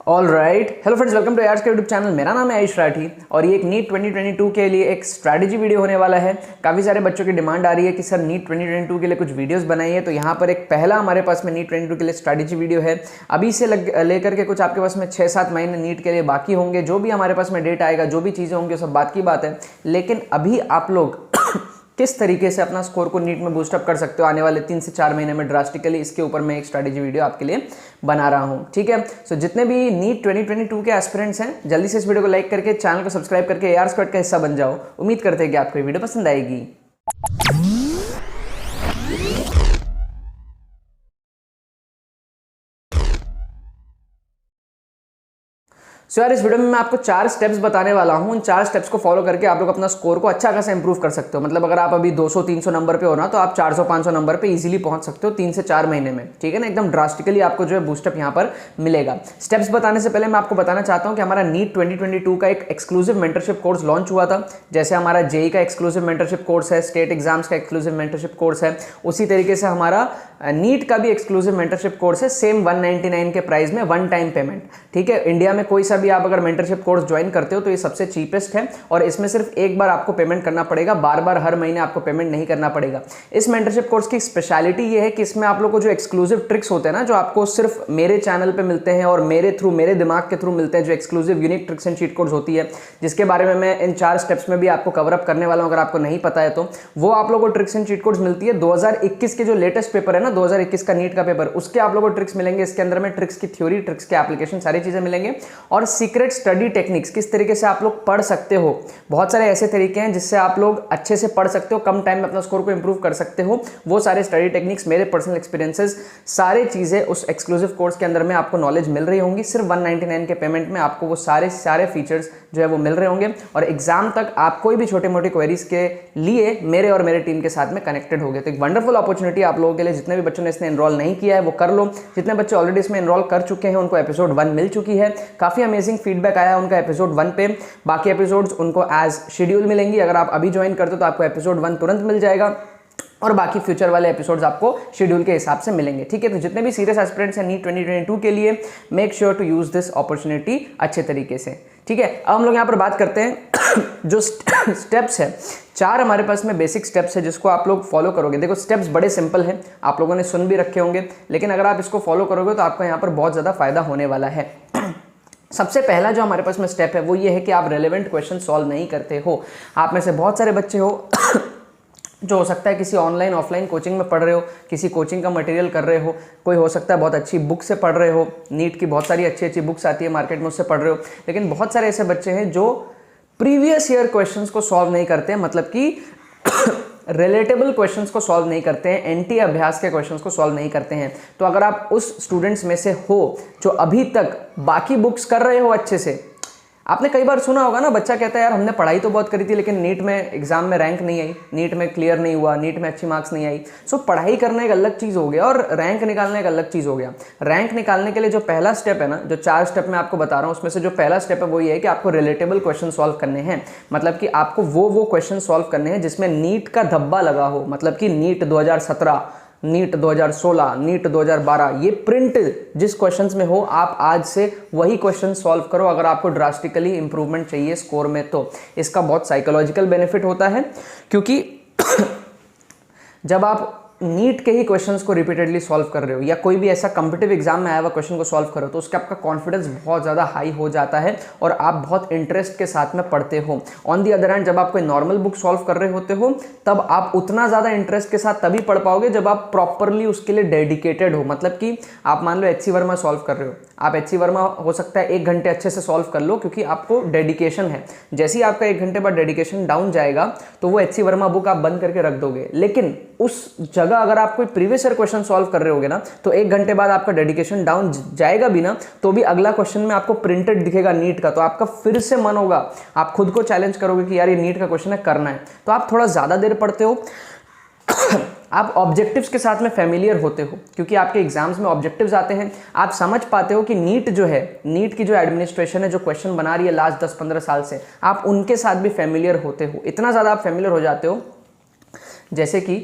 All right, hello friends, welcome to यार्स के YouTube channel. मेरा नाम है आयुष राठी और ये एक नीट 2022 के लिए एक स्ट्रैटेजी वीडियो होने वाला है। काफ़ी सारे बच्चों की डिमांड आ रही है कि सर नीट 2022 के लिए कुछ वीडियोस बनाइए, तो यहाँ पर एक पहला हमारे पास में नीट 2022 के लिए स्ट्रैटेजी वीडियो है। अभी से लेकर के कुछ आपके पास में 6-7 महीने नीट के लिए बाकी होंगे। जो भी हमारे पास में डेट आएगा, जो भी चीज़ें होंगी, सब बात की बात है। लेकिन अभी आप लोग किस तरीके से अपना स्कोर को नीट में बूस्टअप कर सकते हो आने वाले 3 से 4 महीने में ड्रास्टिकली, इसके ऊपर मैं एक स्ट्रैटेजी वीडियो आपके लिए बना रहा हूं। ठीक है, सो जितने भी नीट 2022 के एस्पिरेंट्स हैं, जल्दी से इस वीडियो को लाइक करके चैनल को सब्सक्राइब करके एआर स्क्वाड का हिस्सा बन जाओ। उम्मीद करते हैं कि आपको ये वीडियो पसंद आएगी। सो यार, इस वीडियो में मैं आपको 4 स्टेप्स बताने वाला हूं। उन 4 स्टेप्स को फॉलो करके आप लोग अपना स्कोर को अच्छा खासा इंप्रूव कर सकते हो। मतलब अगर आप अभी 200-300 नंबर पे हो ना, तो आप 400-500 नंबर पे इजीली पहुंच सकते हो 3 से 4 महीने में। ठीक है ना, एकदम ड्रास्टिकली आपको जो है बूस्टअप यहां पर मिलेगा। स्टेप्स बताने से पहले मैं आपको बताना चाहता हूं कि हमारा नीट 2022 का एक एक्सक्लूसिव मेंटरशिप कोर्स लॉन्च हुआ था। जैसे हमारा जेई का एक्सक्लूसिव मेंटरशिप कोर्स है, स्टेट एग्जाम्स का एक्सक्लूसिव मेंटरशिप कोर्स है, उसी तरीके से हमारा नीट का भी एक्सक्लूसिव मेंटरशिप कोर्स है। सेम 199 के प्राइस में, वन टाइम पेमेंट। ठीक है, इंडिया में कोई सा भी आप अगर मेंटरशिप कोर्स ज्वाइन करते हो तो ये सबसे चीपेस्ट है और इसमें सिर्फ एक बार आपको पेमेंट करना पड़ेगा, बार बार हर महीने आपको पेमेंट नहीं करना पड़ेगा। इस मेंटरशिप कोर्स की स्पेशलिटी ये है कि इसमें आप लोग को जो एक्सक्लूसिव ट्रिक्स होते हैं ना, जो आपको सिर्फ मेरे चैनल पे मिलते हैं और मेरे थ्रू, मेरे दिमाग के थ्रू मिलते हैं, जो exclusive unique tricks and cheat codes होती है, जिसके बारे में मैं इन 4 स्टेप्स में भी आपको कवर अप करने वाला हूं। अगर आपको नहीं पता है तो वो आप लोगों को ट्रिक्स एंड चीट कोड्स मिलती है। 2021 के जो लेटेस्ट पेपर है ना, 2021 का नीट का पेपर, उसके आप लोगों को ट्रिक्स मिलेंगे। इसके अंदर में ट्रिक्स की थ्योरी, ट्रिक्स के एप्लीकेशन, सारी चीजें मिलेंगे और सीक्रेट स्टडी टेक्निक्स, किस तरीके से आप लोग पढ़ सकते हो। बहुत सारे ऐसे तरीके हैं जिससे आप लोग अच्छे से पढ़ सकते हो, कम टाइम में अपना स्कोर को इंप्रूव कर सकते हो। वो सारे स्टडी टेक्निक्स, मेरे पर्सनल एक्सपीरियंसेस, सारी चीजें उस एक्सक्लूसिव कोर्स के अंदर में आपको नॉलेज मिल रही होंगी। सिर्फ 199 के पेमेंट में आपको वो सारे फीचर्स जो है वो मिल रहे होंगे और एग्जाम तक आप कोई भी छोटे मोटे क्वेरीज के लिए मेरे और मेरे टीम के साथ में कनेक्टेड हो गए। तो एक वंडरफुल अपॉर्चुनिटी आप लोगों के लिए। जितने भी बच्चों ने इसमें एनरोल नहीं किया है वो कर लो। जितने बच्चे ऑलरेडी इसमें एनरोल कर चुके हैं उनको एपिसोड 1 मिल चुकी है। काफी अमेजिंग फीडबैक आया उनका एपिसोड 1 पे। बाकी एपिसोड्स उनको एज शेड्यूल मिलेंगी। अगर आप अभी ज्वाइन करते हो तो आपको एपिसोड 1 तुरंत मिल जाएगा और बाकी फ्यूचर वाले एपिसोड्स आपको शेड्यूल के हिसाब से मिलेंगे। ठीक है, तो जितने भी सीरियस एस्पिरेंट्स हैं नीट 2022 के लिए, make sure to use this opportunity अच्छे तरीके से। ठीक है, अब हम लोग यहाँ पर बात करते हैं जो स्टेप्स है। 4 हमारे पास में बेसिक स्टेप्स है जिसको आप लोग फॉलो करोगे। देखो, स्टेप्स बड़े सिंपल हैं, आप लोगों ने सुन भी रखे होंगे, लेकिन अगर आप इसको फॉलो करोगे तो आपको यहाँ पर बहुत ज़्यादा फायदा होने वाला है। सबसे पहला जो हमारे पास में स्टेप है वो ये है कि आप रेलेवेंट क्वेश्चन सॉल्व नहीं करते हो। आप में से बहुत सारे बच्चे हो जो हो सकता है किसी ऑनलाइन ऑफलाइन कोचिंग में पढ़ रहे हो, किसी कोचिंग का मटेरियल कर रहे हो, कोई हो सकता है बहुत अच्छी बुक से पढ़ रहे हो, नीट की बहुत सारी अच्छी अच्छी बुक्स आती है मार्केट में, उससे पढ़ रहे हो। लेकिन बहुत सारे ऐसे बच्चे हैं जो प्रीवियस ईयर क्वेश्चंस को सॉल्व नहीं करते हैं, मतलब कि रिलेटेबल क्वेश्चंस को सॉल्व नहीं करते हैं, एनटी अभ्यास के क्वेश्चंस को सॉल्व नहीं करते हैं। तो अगर आप उस स्टूडेंट्स में से हो जो अभी तक बाकी बुक्स कर रहे हो अच्छे से, आपने कई बार सुना होगा ना, बच्चा कहता है यार हमने पढ़ाई तो बहुत करी थी लेकिन नीट में एग्जाम में रैंक नहीं आई, नीट में क्लियर नहीं हुआ, नीट में अच्छी मार्क्स नहीं आई। सो पढ़ाई करना एक अलग चीज़ हो गया और रैंक निकालना एक अलग चीज़ हो गया। रैंक निकालने के लिए जो पहला स्टेप है ना, जो 4 स्टेप मैं आपको बता रहा हूँ, उसमें से जो पहला स्टेप है वो ये है कि आपको रिलेटेबल क्वेश्चन सॉल्व करने हैं। मतलब कि आपको वो क्वेश्चन सॉल्व करने हैं जिसमें नीट का धब्बा लगा हो। मतलब कि नीट 2017, नीट 2016, नीट 2012, ये प्रिंट जिस क्वेश्चंस में हो, आप आज से वही क्वेश्चन सॉल्व करो अगर आपको ड्रास्टिकली इंप्रूवमेंट चाहिए स्कोर में। तो इसका बहुत साइकोलॉजिकल बेनिफिट होता है, क्योंकि जब आप नीट के ही क्वेश्चंस को रिपीटेडली सॉल्व कर रहे हो या कोई भी ऐसा कॉम्पिटिटिव एग्जाम में आया हुआ क्वेश्चन को सॉल्व करो, तो उसका आपका कॉन्फिडेंस बहुत ज़्यादा हाई हो जाता है और आप बहुत इंटरेस्ट के साथ में पढ़ते हो। ऑन दी अदर हैंड, जब आप कोई नॉर्मल बुक सॉल्व कर रहे होते हो तब आप उतना ज़्यादा इंटरेस्ट के साथ तभी पढ़ पाओगे जब आप प्रॉपरली उसके लिए डेडिकेटेड हो। मतलब कि आप मान लो एचसी वर्मा सॉल्व कर रहे हो, आप एचसी वर्मा हो सकता है 1 घंटे अच्छे से सॉल्व कर लो क्योंकि आपको डेडिकेशन है। जैसे ही आपका 1 घंटे बाद डेडिकेशन डाउन जाएगा तो वो एचसी वर्मा बुक आप बंद करके रख दोगे। लेकिन उस जगह अगर आप कोई प्रीवियस ईयर क्वेश्चन सॉल्व कर रहे होगे ना, तो 1 घंटे बाद आपका डेडिकेशन डाउन जाएगा भी ना, तो भी अगला क्वेश्चन में आपको प्रिंटेड दिखेगा नीट का, तो आपका फिर से मन होगा, आप खुद को चैलेंज करोगे कि यार ये नीट का क्वेश्चन है, करना है। तो आप थोड़ा ज्यादा देर पढ़ते हो आप ऑब्जेक्टिव्स के साथ में फैमिलियर होते हो क्योंकि आपके एग्जाम्स में ऑब्जेक्टिव्स आते हैं। आप समझ पाते हो कि नीट जो है, नीट की जो एडमिनिस्ट्रेशन है, जो क्वेश्चन बना रही है लास्ट 10-15 साल से, आप उनके साथ भी फैमिलियर होते हो। इतना ज़्यादा आप फैमिलियर हो जाते हो जैसे कि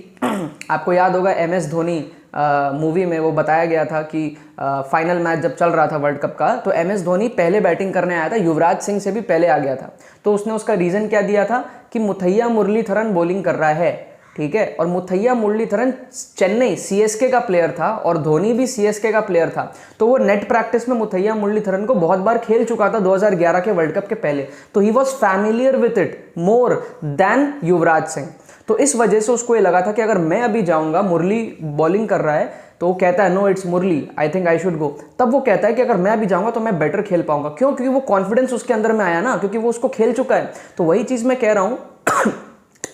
आपको याद होगा MS धोनी मूवी में वो बताया गया था कि फाइनल मैच जब चल रहा था वर्ल्ड कप का, तो MS धोनी पहले बैटिंग करने आया था, युवराज सिंह से भी पहले आ गया था। तो उसने उसका रीज़न क्या दिया था कि मुथैया मुरलीधरन बॉलिंग कर रहा है, ठीक है। और मुथैया मुरलीधरन चेन्नई CSK का प्लेयर था और धोनी भी CSK का प्लेयर था, तो वो नेट प्रैक्टिस में मुथैया मुरलीधरन को बहुत बार खेल चुका था 2011 के वर्ल्ड कप के पहले, तो ही was familiar with it more than Yuvraj Singh. तो इस वजह से उसको ये लगा था कि अगर मैं अभी जाऊंगा, मुरली बॉलिंग कर रहा है, तो वो कहता है no it's Murali, I think I should go. तब वो कहता है कि अगर मैं अभी जाऊंगा तो मैं बेटर खेल पाऊंगा। क्यों? क्योंकि वो कॉन्फिडेंस उसके अंदर में आया ना, क्योंकि वो उसको खेल चुका है। तो वही चीज़ मैं कह रहा हूँ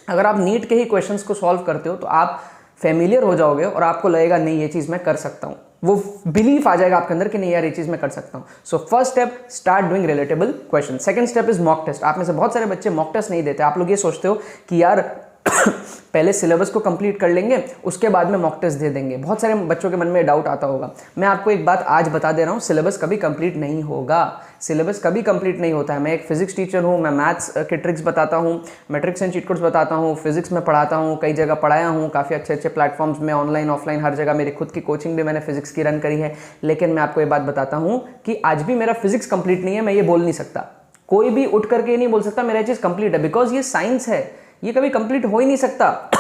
अगर आप नीट के ही क्वेश्चंस को सॉल्व करते हो तो आप फेमिलियर हो जाओगे और आपको लगेगा नहीं ये चीज़ मैं कर सकता हूँ, वो बिलीफ आ जाएगा आपके अंदर कि नहीं यार ये चीज़ मैं कर सकता हूँ। So first step, start doing relatable question. Second step is mock test. आप में से बहुत सारे बच्चे मॉक टेस्ट नहीं देते। आप लोग ये सोचते हो कि यार पहले सिलेबस को कंप्लीट कर लेंगे, उसके बाद में मॉक टेस्ट दे देंगे। बहुत सारे बच्चों के मन में डाउट आता होगा। मैं आपको एक बात आज बता दे रहा हूँ, सिलेबस कभी कंप्लीट नहीं होगा। सिलेबस कभी कंप्लीट नहीं होता है। मैं एक फिजिक्स टीचर हूँ, मैं मैथ्स के ट्रिक्स बताता हूँ, मैं ट्रिक्स एंड चीट कोड्स बताता हूँ, फिजिक्स में पढ़ाता हूँ, कई जगह पढ़ाया हूँ, काफ़ी अच्छे अच्छे प्लेटफॉर्म्स में, ऑनलाइन ऑफलाइन हर जगह मेरी खुद की कोचिंग भी मैंने फिजिक्स की रन करी है। लेकिन मैं आपको ये बात बताता हूँ कि आज भी मेरा फिजिक्स कंप्लीट नहीं है। मैं ये बोल नहीं सकता, कोई भी उठ करके ये नहीं बोल सकता मेरा चीज़ कंप्लीट है, बिकॉज ये साइंस है, ये कभी कंप्लीट हो ही नहीं सकता।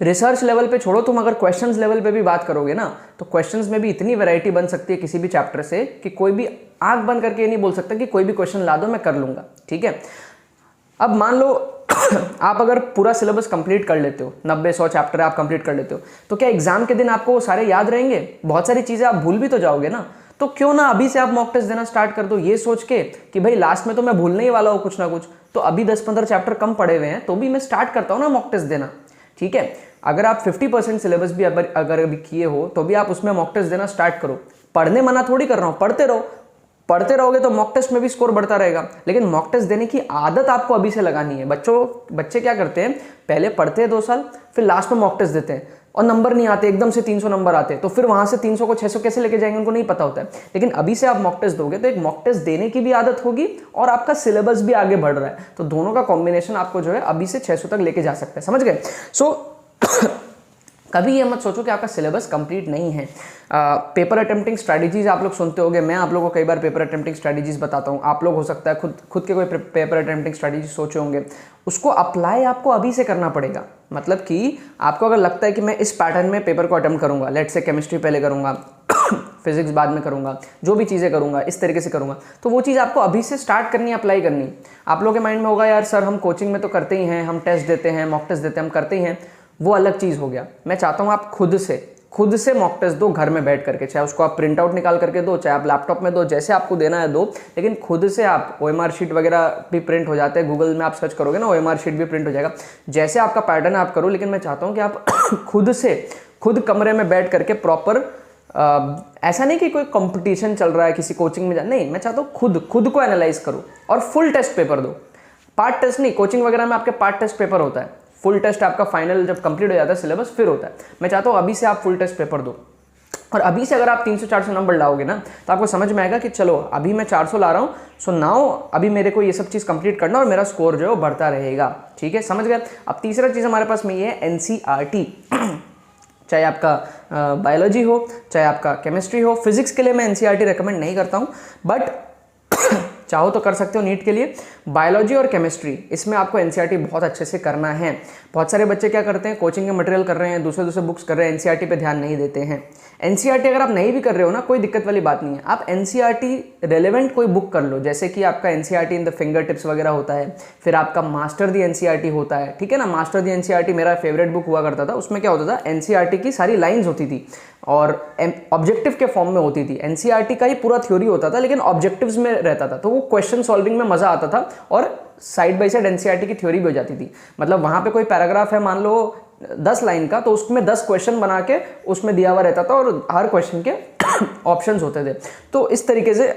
रिसर्च लेवल पे छोड़ो, तुम अगर क्वेश्चंस लेवल पे भी बात करोगे ना, तो क्वेश्चंस में भी इतनी वैरायटी बन सकती है किसी भी चैप्टर से कि कोई भी आंख बंद करके ये नहीं बोल सकता कि कोई भी क्वेश्चन ला दो मैं कर लूंगा, ठीक है। अब मान लो आप अगर पूरा सिलेबस कंप्लीट कर लेते हो, 90-100 चैप्टर आप कंप्लीट कर लेते हो, तो क्या एग्जाम के दिन आपको वो सारे याद रहेंगे? बहुत सारी चीजें आप भूल भी तो जाओगे ना। तो क्यों ना अभी से आप मॉक टेस्ट देना स्टार्ट कर दो, ये सोच के कि भाई लास्ट में तो मैं भूलने ही वाला हूँ कुछ ना कुछ, तो अभी 10-15 चैप्टर कम पड़े हुए हैं तो भी मैं स्टार्ट करता हूँ ना मॉक टेस्ट देना, ठीक है। अगर आप 50% सिलेबस भी अगर अभी किए हो तो भी आप उसमें मॉक टेस्ट देना स्टार्ट करो। पढ़ने मना थोड़ी कर रहा हूँ, पढ़ते रहो। पढ़ते रहोगे तो मॉक टेस्ट में भी स्कोर बढ़ता रहेगा, लेकिन मॉक टेस्ट देने की आदत आपको अभी से लगानी है। बच्चे क्या करते हैं, पहले पढ़ते हैं 2 साल, फिर लास्ट में मॉक टेस्ट देते हैं और नंबर नहीं आते, एकदम से 300 नंबर आते, तो फिर वहां से 300 को 600 कैसे लेके जाएंगे उनको नहीं पता होता है। लेकिन अभी से आप मॉक टेस्ट दोगे तो एक मॉक टेस्ट देने की भी आदत होगी और आपका सिलेबस भी आगे बढ़ रहा है, तो दोनों का कॉम्बिनेशन आपको जो है अभी से 600 तक लेके जा सकता है, समझ गए। सो कभी ये मत सोचो कि आपका सिलेबस कंप्लीट नहीं है। पेपर अटेम्प्टिंग स्ट्रैटेजीज आप लोग सुनते होंगे, मैं आप लोगों को कई बार पेपर अटेम्प्टिंग स्ट्रैटेजीज बताता हूँ। आप लोग हो सकता है खुद के कोई पेपर अटेम्प्टिंग स्ट्रैटेजी सोचे होंगे, उसको अप्लाई आपको अभी से करना पड़ेगा। मतलब कि आपको अगर लगता है कि मैं इस पैटर्न में पेपर को अटेम्प्ट करूँगा, लेट्स से केमिस्ट्री पहले करूँगा, फिजिक्स बाद में करूँगा, जो भी चीज़ें करूँगा इस तरीके से करूँगा, तो वो चीज़ आपको अभी से स्टार्ट करनी, अप्लाई करनी। आप लोगों के माइंड में होगा यार सर हम कोचिंग में तो करते ही हैं, हम टेस्ट देते हैं, मॉक टेस्ट देते हैं, हम करते ही हैं, वो अलग चीज़ हो गया। मैं चाहता हूँ आप खुद से मॉक टेस्ट दो घर में बैठ करके, चाहे उसको आप प्रिंट आउट निकाल करके दो, चाहे आप लैपटॉप में दो, जैसे आपको देना है दो, लेकिन खुद से आप OMR शीट वगैरह भी प्रिंट हो जाते हैं, गूगल में आप सर्च करोगे ना OMR शीट भी प्रिंट हो जाएगा। जैसे आपका पैटर्न आप करो, लेकिन मैं चाहता हूँ कि आप खुद कमरे में बैठ करके प्रॉपर, ऐसा नहीं कि कोई कंपटीशन चल रहा है किसी कोचिंग में नहीं, मैं चाहता हूँ खुद को एनालाइज करो और फुल टेस्ट पेपर दो। पार्ट टेस्ट नहीं, कोचिंग वगैरह में आपके पार्ट टेस्ट पेपर होता है, फुल टेस्ट आपका फाइनल जब कंप्लीट हो जाता है सिलेबस फिर होता है। मैं चाहता हूँ अभी से आप फुल टेस्ट पेपर दो, और अभी से अगर आप 300-400 नंबर लाओगे ना तो आपको समझ में आएगा कि चलो अभी मैं 400 ला रहा हूँ, सो नाउ अभी मेरे को ये सब चीज़ कंप्लीट करना और मेरा स्कोर जो है बढ़ता रहेगा, ठीक है, समझ गए। अब तीसरा चीज़ हमारे पास में ये है NCERT। चाहे आपका बायोलॉजी हो, चाहे आपका केमिस्ट्री हो। फिजिक्स के लिए मैं NCERT रिकमेंड नहीं करता हूँ, बट चाहो तो कर सकते हो नीट के लिए। बायोलॉजी और केमिस्ट्री, इसमें आपको NCERT बहुत अच्छे से करना है। बहुत सारे बच्चे क्या करते हैं, कोचिंग के मटेरियल कर रहे हैं, दूसरे बुक्स कर रहे हैं, NCERT पे ध्यान नहीं देते हैं। NCERT अगर आप नहीं भी कर रहे हो ना, कोई दिक्कत वाली बात नहीं है, आप NCERT रेलेवेंट कोई बुक कर लो, जैसे कि आपका NCERT in the finger tips वगैरह होता है, फिर आपका मास्टर दी NCERT होता है, ठीक है ना। मास्टर दी NCERT मेरा फेवरेट बुक हुआ करता था। उसमें क्या होता था, NCERT की सारी लाइन्स होती थी और ऑब्जेक्टिव के फॉर्म में होती थी। NCERT का ही पूरा थ्योरी होता था लेकिन ऑब्जेक्टिव्स में रहता था, तो वो क्वेश्चन सॉल्विंग में मजा आता था और साइड बाय साइड NCERT की थ्योरी भी हो जाती थी। मतलब वहां पे कोई पैराग्राफ है मान लो 10 लाइन का, तो उसमें 10 क्वेश्चन बना के उसमें दिया हुआ रहता था और हर क्वेश्चन के ऑप्शंस होते थे। तो इस तरीके से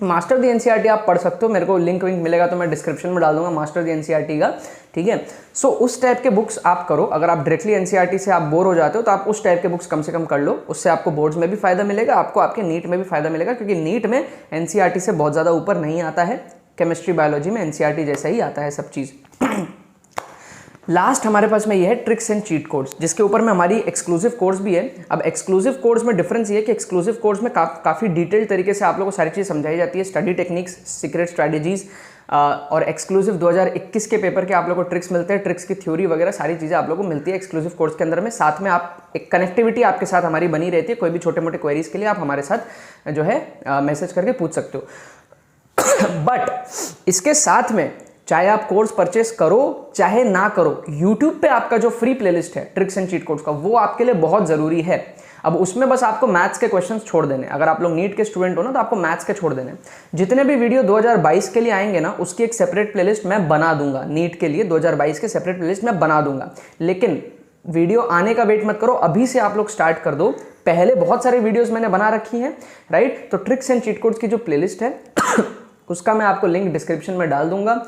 मास्टर दी NCERT आप पढ़ सकते हो, मेरे को लिंक विंक मिलेगा तो मैं डिस्क्रिप्शन में डाल दूंगा मास्टर दी NCERT का, ठीक है। सो उस टाइप के बुक्स आप करो। अगर आप डायरेक्टली NCERT से आप बोर हो जाते हो तो आप उस टाइप के बुक्स कम से कम कर लो, उससे आपको बोर्ड्स में भी फायदा मिलेगा, आपको आपके नीट में भी फायदा मिलेगा, क्योंकि नीट में NCERT से बहुत ज़्यादा ऊपर नहीं आता है, केमिस्ट्री बायोलॉजी में NCERT जैसा ही आता है सब चीज़। लास्ट हमारे पास में ये है ट्रिक्स एंड चीट कोड्स, जिसके ऊपर में हमारी एक्सक्लूसिव कोर्स भी है। अब एक्सक्लूसिव कोर्स में डिफरेंस ये है कि एक्सक्लूसिव कोर्स में काफ़ी डिटेल तरीके से आप लोगों को सारी चीज़ समझाई जाती है, स्टडी टेक्निक्स, सीक्रेट स्ट्रैटेजीज, और एक्सक्लूसिव 2021 के पेपर के आप लोगों को ट्रिक्स मिलते हैं, ट्रिक्स की थ्योरी वगैरह सारी चीज़ें आप लोगों को मिलती है एक्सक्लूसिव कोर्स के अंदर में। साथ में आप एक कनेक्टिविटी आपके साथ हमारी बनी रहती है, कोई भी छोटे मोटे क्वेरीज के लिए आप हमारे साथ जो है मैसेज करके पूछ सकते हो। बट इसके साथ में चाहे आप कोर्स परचेस करो चाहे ना करो, यूट्यूब पे आपका जो फ्री प्लेलिस्ट है ट्रिक्स एंड चीट कोड्स का, वो आपके लिए बहुत ज़रूरी है। अब उसमें बस आपको मैथ्स के क्वेश्चंस छोड़ देने, अगर आप लोग नीट के स्टूडेंट हो ना तो आपको मैथ्स के छोड़ देने। जितने भी वीडियो 2022 के लिए आएंगे ना उसकी एक सेपरेट प्लेलिस्ट मैं बना दूंगा, नीट के लिए 2022 के सेपरेट प्लेलिस्ट मैं बना दूंगा। लेकिन वीडियो आने का वेट मत करो, अभी से आप लोग स्टार्ट कर दो। पहले बहुत सारे वीडियोस मैंने बना रखी हैं, राइट। तो ट्रिक्स एंड चीट कोड्स की जो प्लेलिस्ट है उसका मैं आपको लिंक डिस्क्रिप्शन में डाल दूंगा।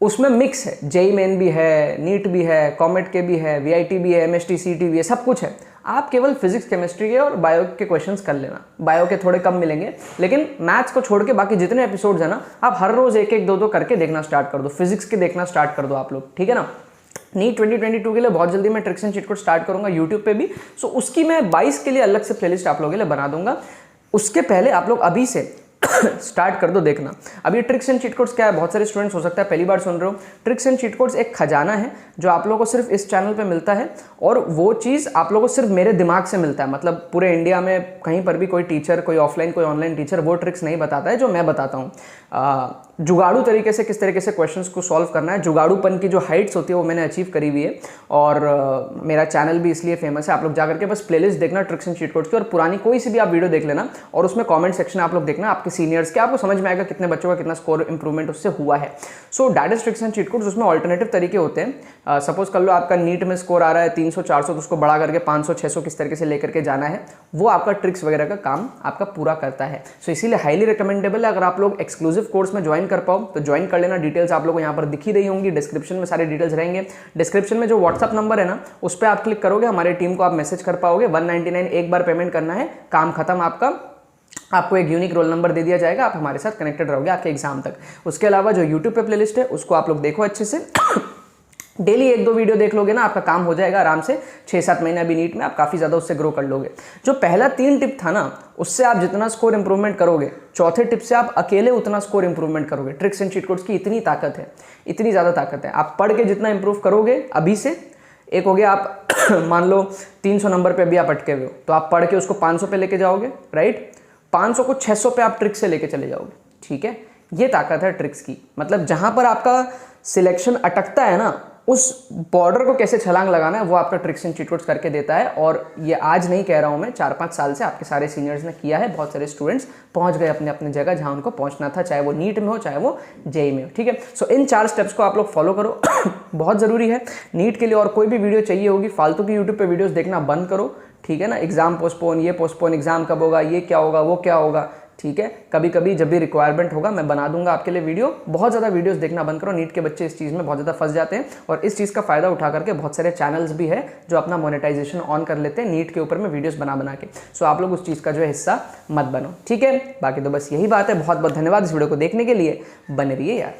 उसमें मिक्स है, जेई मेन भी है, नीट भी है, कॉमेट के भी है, वीआईटी भी है, एमएसटी सीटी भी है, सब कुछ है। आप केवल फिजिक्स, केमिस्ट्री के और बायो के क्वेश्चंस कर लेना। बायो के थोड़े कम मिलेंगे, लेकिन मैथ्स को छोड़ के बाकी जितने एपिसोड्स है ना, आप हर रोज एक एक दो करके देखना स्टार्ट कर दो। फिजिक्स के देखना स्टार्ट कर दो आप लोग, ठीक है ना। नीट 2022 के लिए बहुत जल्दी मैं tricks and cheat code start करूंगा यूट्यूब पे भी, सो उसकी मैं 22 के लिए अलग से प्लेलिस्ट आप लोगों के लिए बना दूंगा। उसके पहले आप लोग अभी से स्टार्ट कर दो देखना। अब ये ट्रिक्स एंड चीट कोड्स क्या है, बहुत सारे स्टूडेंट्स हो सकता है पहली बार सुन रहे हो। ट्रिक्स एंड चीट कोड्स एक खजाना है जो आप लोगों को सिर्फ इस चैनल पे मिलता है, और वो चीज़ आप लोगों को सिर्फ मेरे दिमाग से मिलता है। मतलब पूरे इंडिया में कहीं पर भी कोई टीचर, कोई ऑफलाइन कोई ऑनलाइन टीचर वो ट्रिक्स नहीं बताता है जो मैं बताता हूँ। जुगाड़ू तरीके से किस तरीके से क्वेश्चंस को सॉल्व करना है, जुगाड़ूपन की जो हाइट्स होती है वो मैंने अचीव करी हुई है। और मेरा चैनल भी इसलिए फेमस है। आप लोग जाकर के बस प्लेलिस्ट देखना ट्रिक्स एंड चीट कोड्स की, और पुरानी कोई सी भी आप वीडियो देख लेना, और उसमें कमेंट सेक्शन आप लोग देखना आपके सीनियर्स के, आपको समझ में आएगा कितने बच्चों का कितना स्कोर इंप्रूवमेंट उससे हुआ है। So that is tricks and cheat codes. उसमें ऑल्टरनेटिव तरीके होते हैं। सपोज कर लो आपका नीट में स्कोर आ रहा है 300-400, तो उसको बढ़ा करके 500-600 किस तरीके से लेकर के जाना है, वो आपका ट्रिक्स वगैरह का काम आपका पूरा करता है। सो इसीलिए हाईली रिकमेंडेबल है। अगर आप लोग एक्सक्लूसिव कोर्स में ज्वाइन कर पाओ तो ज्वाइन कर लेना। डिटेल्स आप लोगों को यहाँ पर दिखी रही होंगी, डिस्क्रिप्शन में सारी डिटेल्स रहेंगे। डिस्क्रिप्शन में जो व्हाट्सअप नंबर है ना, उस पर आप क्लिक करोगे, हमारी टीम को आप मैसेज कर पाओगे। 199 एक बार पेमेंट करना है, काम खत्म आपका। आपको एक यूनिक रोल नंबर दे दिया जाएगा, आप हमारे साथ कनेक्टेड रहोगे आपके एग्जाम तक। उसके अलावा जो यूट्यूब पे प्लेलिस्ट है उसको आप लोग देखो अच्छे से। डेली 1-2 वीडियो देख लोगे ना, आपका काम हो जाएगा आराम से। 6-7 महीने अभी नीट में आप काफ़ी ज़्यादा उससे ग्रो कर लोगे। जो पहला 3 टिप था ना, उससे आप जितना स्कोर इंप्रूवमेंट करोगे, चौथे टिप से आप अकेले उतना स्कोर इंप्रूवमेंट करोगे। ट्रिक्स एंड चीट कोड्स की इतनी ताकत है, इतनी ज़्यादा ताकत है। आप पढ़ के जितना इंप्रूव करोगे अभी से, एक हो गया आप मान लो 300 नंबर पे अभी आप अटके हुए हो, तो आप पढ़ के उसको 500 पे लेके जाओगे, राइट। 500 को 600 पे आप ट्रिक्स से लेके चले जाओगे, ठीक है। ये ताकत है ट्रिक्स की। मतलब जहां पर आपका सिलेक्शन अटकता है ना, उस बॉर्डर को कैसे छलांग लगाना है वो आपका ट्रिक्स एंड चीट कोड्स करके देता है। और ये आज नहीं कह रहा हूं मैं, 4-5 साल से आपके सारे सीनियर्स ने किया है। बहुत सारे स्टूडेंट्स पहुंच गए अपने अपने जगह जहां उनको पहुंचना था, चाहे वो नीट में हो चाहे वो जेई में हो, ठीक है। सो इन 4 स्टेप्स को आप लोग फॉलो करो। बहुत जरूरी है नीट के लिए। और कोई भी वीडियो चाहिए होगी, फालतू की यूट्यूब पे वीडियोस देखना बंद करो, ठीक है ना। एग्जाम पोस्टपोन, ये पोस्टपोन, एग्जाम कब होगा, ये क्या होगा, वो क्या होगा, ठीक है। कभी कभी जब भी रिक्वायरमेंट होगा मैं बना दूंगा आपके लिए वीडियो। बहुत ज़्यादा वीडियोस देखना बंद करो। नीट के बच्चे इस चीज़ में बहुत ज़्यादा फंस जाते हैं, और इस चीज़ का फायदा उठा करके बहुत सारे चैनल्स भी है जो अपना मोनेटाइजेशन ऑन कर लेते हैं नीट के ऊपर में वीडियोस बना के। सो आप लोग उस चीज़ का जो है हिस्सा मत बनो, ठीक है। बाकी तो बस यही बात है। बहुत बहुत धन्यवाद इस वीडियो को देखने के लिए। बने रहिए यार।